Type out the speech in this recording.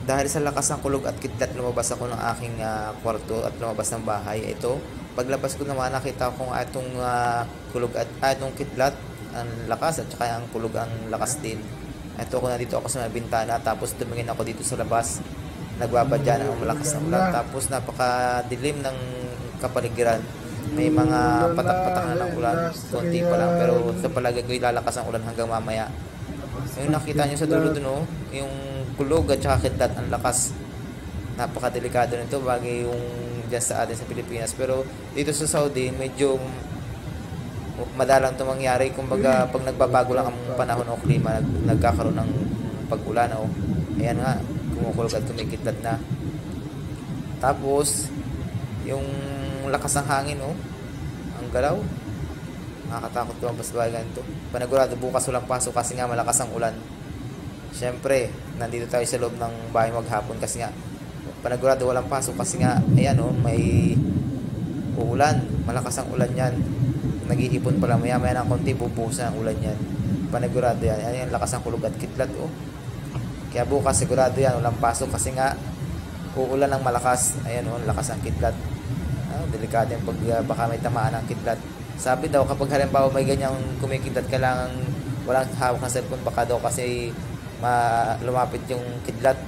Dahil sa lakas ng kulog at kidlat, lumabas ako ng aking kwarto at lumabas ng bahay. Ito, paglabas ko naman, nakita ko itong kulog at itong kidlat, ang lakas at saka ang kulog ang lakas din. Ito ko na dito ako sa may bintana, tapos tumingin ako dito sa labas. Nagbabadya ng malakas na ulan, tapos napakadilim ng kapaligiran. May mga patak-patak na ng ulan, konti pa lang, pero sa palagay ko lalakas ang ulan hanggang mamaya. Yung nakita nyo sa dulo dun, oh, yung kulog at saka kidlat, ang lakas. Napakadelikado nito bagay yung dyan sa atin sa Pilipinas. Pero dito sa Saudi, medyo madalang ito mangyari. Kumbaga, pag nagbabago lang ang panahon o klima, nagkakaroon ng pag-ulan. Oh. Ayan nga, kumukulog at kumikidlat na. Tapos, yung lakas ng hangin, oh, ang galaw. Nakakatakot ko ang bahay ganito. Panagurado bukas walang pasok kasi nga malakas ang ulan. Siyempre, nandito tayo sa loob ng bahay maghapon kasi nga panagurado walang pasok kasi nga ayan oh, may uulan. Malakas ang ulan yan. Nag-iipon pala maya-maya ng konti bubuhusan ang ulan yan. Panagurado yan. Ayan, lakas ng kulog at kidlat oh. Kaya bukas sigurado yan walang pasok kasi nga uulan ng malakas. Ayan oh, lakas ng kidlat. Delikado yung pag baka may tamaan ng kidlat. Sabi daw kapag halimbawa may ganyang kumikidlat, kailangan walang hawak na cellphone, baka daw kasi lumapit yung kidlat